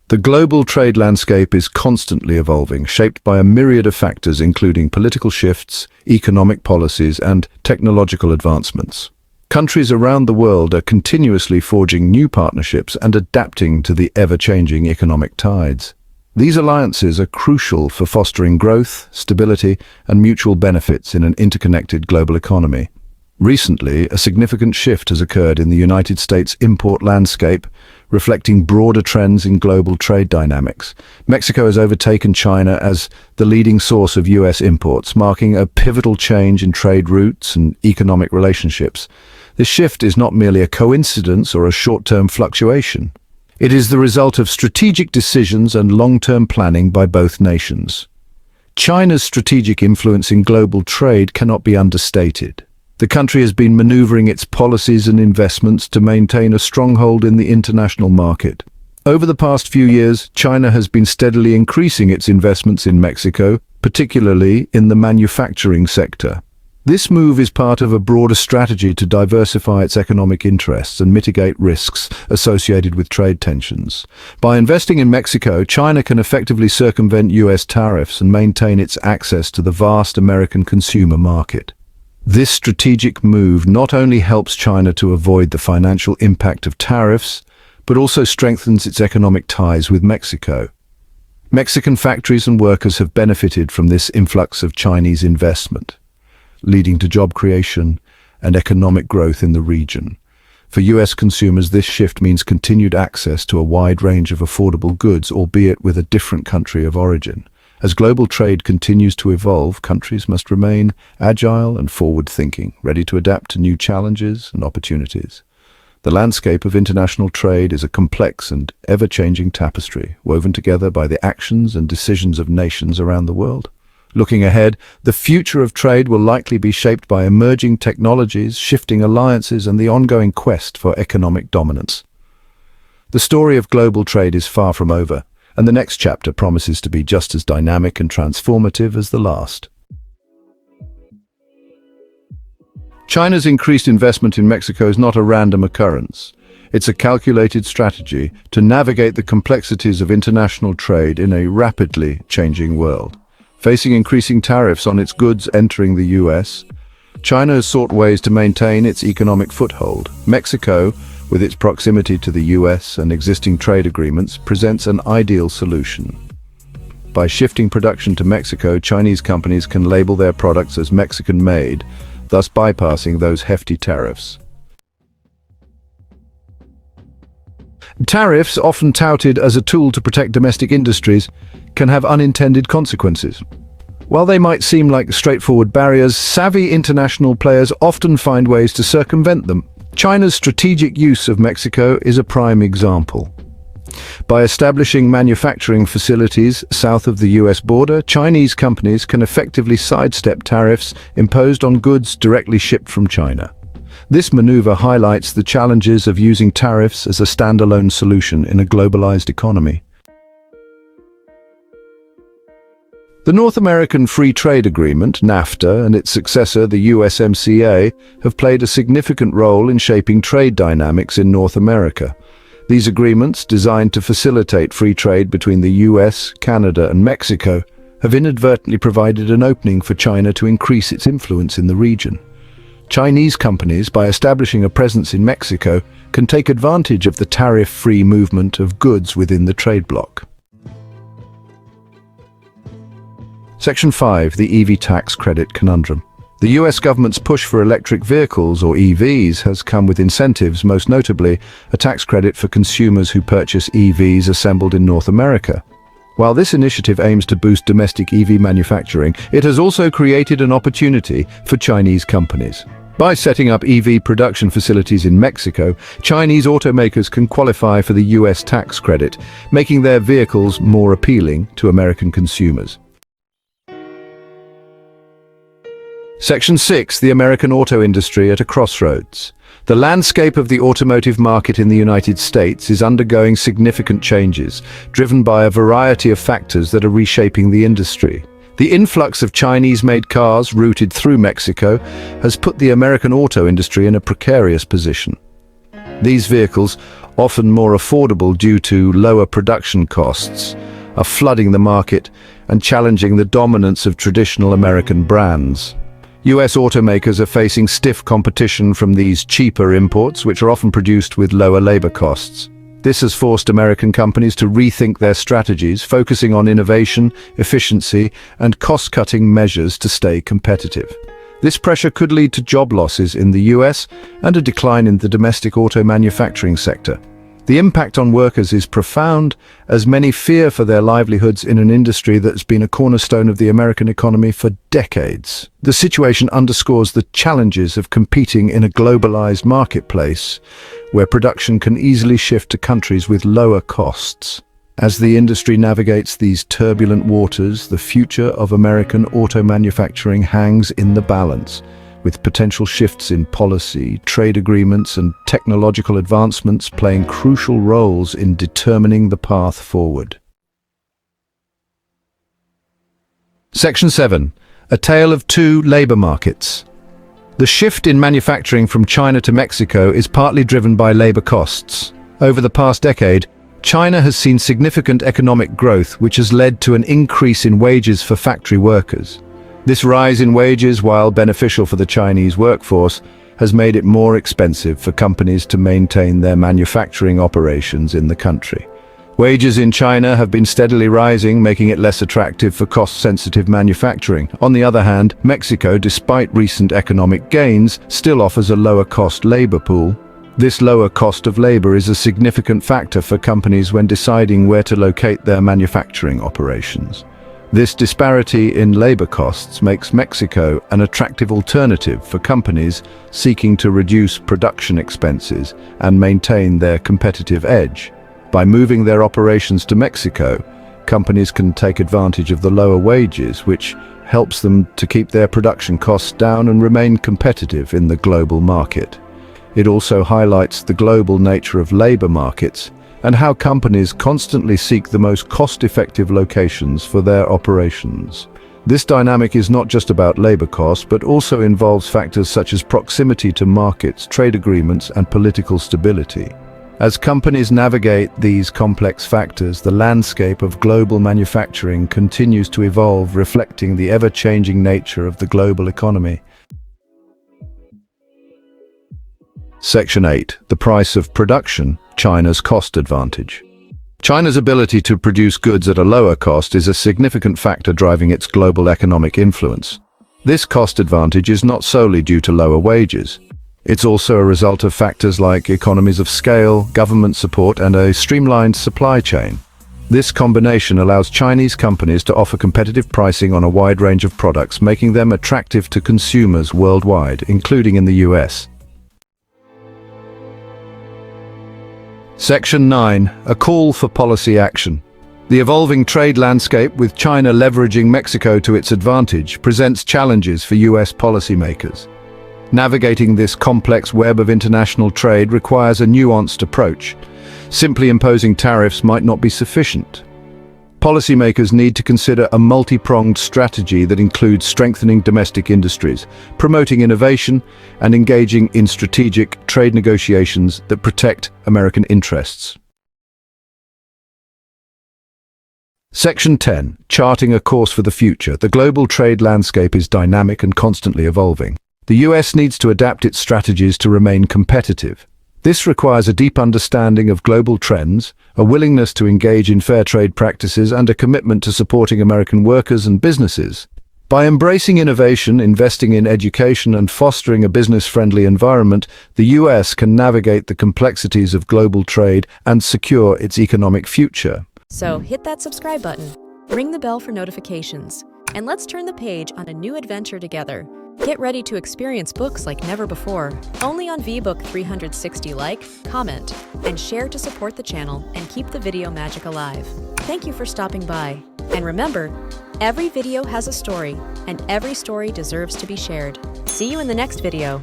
The global trade landscape is constantly evolving, shaped by a myriad of factors including political shifts, economic policies, and technological advancements. Countries around the world are continuously forging new partnerships and adapting to the ever-changing economic tides. These alliances are crucial for fostering growth, stability, and mutual benefits in an interconnected global economy. Recently, a significant shift has occurred in the United States import landscape, reflecting broader trends in global trade dynamics. Mexico has overtaken China as the leading source of U.S. imports, marking a pivotal change in trade routes and economic relationships. This shift is not merely a coincidence or a short-term fluctuation. It is the result of strategic decisions and long-term planning by both nations. China's strategic influence in global trade cannot be understated. The country has been maneuvering its policies and investments to maintain a stronghold in the international market. Over the past few years, China has been steadily increasing its investments in Mexico, particularly in the manufacturing sector. This move is part of a broader strategy to diversify its economic interests and mitigate risks associated with trade tensions. By investing in Mexico, China can effectively circumvent U.S. tariffs and maintain its access to the vast American consumer market. This strategic move not only helps China to avoid the financial impact of tariffs, but also strengthens its economic ties with Mexico. Mexican factories and workers have benefited from this influx of Chinese investment, leading to job creation and economic growth in the region. For U.S. consumers, this shift means continued access to a wide range of affordable goods, albeit with a different country of origin. As global trade continues to evolve, countries must remain agile and forward-thinking, ready to adapt to new challenges and opportunities. The landscape of international trade is a complex and ever-changing tapestry, woven together by the actions and decisions of nations around the world. Looking ahead, the future of trade will likely be shaped by emerging technologies, shifting alliances, and the ongoing quest for economic dominance. The story of global trade is far from over, and the next chapter promises to be just as dynamic and transformative as the last. China's increased investment in Mexico is not a random occurrence. It's a calculated strategy to navigate the complexities of international trade in a rapidly changing world. Facing increasing tariffs on its goods entering the U.S., China has sought ways to maintain its economic foothold. Mexico, with its proximity to the U.S. and existing trade agreements, presents an ideal solution. By shifting production to Mexico, Chinese companies can label their products as Mexican-made, thus bypassing those hefty tariffs. Tariffs, often touted as a tool to protect domestic industries, can have unintended consequences. While they might seem like straightforward barriers, savvy international players often find ways to circumvent them. China's strategic use of Mexico is a prime example. By establishing manufacturing facilities south of the US border, Chinese companies can effectively sidestep tariffs imposed on goods directly shipped from China. This maneuver highlights the challenges of using tariffs as a standalone solution in a globalized economy. The North American Free Trade Agreement, NAFTA, and its successor, the USMCA, have played a significant role in shaping trade dynamics in North America. These agreements, designed to facilitate free trade between the US, Canada, and Mexico, have inadvertently provided an opening for China to increase its influence in the region. Chinese companies, by establishing a presence in Mexico, can take advantage of the tariff-free movement of goods within the trade bloc. Section 5. The EV Tax Credit Conundrum. The US government's push for electric vehicles, or EVs, has come with incentives, most notably a tax credit for consumers who purchase EVs assembled in North America. While this initiative aims to boost domestic EV manufacturing, it has also created an opportunity for Chinese companies. By setting up EV production facilities in Mexico, Chinese automakers can qualify for the US tax credit, making their vehicles more appealing to American consumers. Section 6. The American auto industry at a crossroads. The landscape of the automotive market in the United States is undergoing significant changes, driven by a variety of factors that are reshaping the industry. The influx of Chinese-made cars routed through Mexico has put the American auto industry in a precarious position. These vehicles, often more affordable due to lower production costs, are flooding the market and challenging the dominance of traditional American brands. US automakers are facing stiff competition from these cheaper imports, which are often produced with lower labor costs. This has forced American companies to rethink their strategies, focusing on innovation, efficiency, and cost-cutting measures to stay competitive. This pressure could lead to job losses in the US and a decline in the domestic auto manufacturing sector. The impact on workers is profound, as many fear for their livelihoods in an industry that's been a cornerstone of the American economy for decades. The situation underscores the challenges of competing in a globalized marketplace, where production can easily shift to countries with lower costs. As the industry navigates these turbulent waters, the future of American auto manufacturing hangs in the balance, with potential shifts in policy, trade agreements, and technological advancements playing crucial roles in determining the path forward. Section 7. A tale of two labor markets. The shift in manufacturing from China to Mexico is partly driven by labor costs. Over the past decade, China has seen significant economic growth, which has led to an increase in wages for factory workers. This rise in wages, while beneficial for the Chinese workforce, has made it more expensive for companies to maintain their manufacturing operations in the country. Wages in China have been steadily rising, making it less attractive for cost-sensitive manufacturing. On the other hand, Mexico, despite recent economic gains, still offers a lower-cost labor pool. This lower cost of labor is a significant factor for companies when deciding where to locate their manufacturing operations. This disparity in labor costs makes Mexico an attractive alternative for companies seeking to reduce production expenses and maintain their competitive edge. By moving their operations to Mexico, companies can take advantage of the lower wages, which helps them to keep their production costs down and remain competitive in the global market. It also highlights the global nature of labor markets and how companies constantly seek the most cost-effective locations for their operations. This dynamic is not just about labor costs, but also involves factors such as proximity to markets, trade agreements, and political stability. As companies navigate these complex factors, the landscape of global manufacturing continues to evolve, reflecting the ever-changing nature of the global economy. Section 8. The price of production, China's cost advantage. China's ability to produce goods at a lower cost is a significant factor driving its global economic influence. This cost advantage is not solely due to lower wages. It's also a result of factors like economies of scale, government support, and a streamlined supply chain. This combination allows Chinese companies to offer competitive pricing on a wide range of products, making them attractive to consumers worldwide, including in the US. Section 9. A call for policy action. The evolving trade landscape, with China leveraging Mexico to its advantage, presents challenges for US policymakers. Navigating this complex web of international trade requires a nuanced approach. Simply imposing tariffs might not be sufficient. Policymakers need to consider a multi-pronged strategy that includes strengthening domestic industries, promoting innovation, and engaging in strategic trade negotiations that protect American interests. Section 10. Charting a course for the future. The global trade landscape is dynamic and constantly evolving. The US needs to adapt its strategies to remain competitive. This requires a deep understanding of global trends, a willingness to engage in fair trade practices, and a commitment to supporting American workers and businesses. By embracing innovation, investing in education, and fostering a business-friendly environment, the US can navigate the complexities of global trade and secure its economic future. So hit that subscribe button, ring the bell for notifications, and let's turn the page on a new adventure together. Get ready to experience books like never before, only on VBook 360. Like, comment, and share to support the channel and keep the video magic alive. Thank you for stopping by. And remember, every video has a story, and every story deserves to be shared. See you in the next video.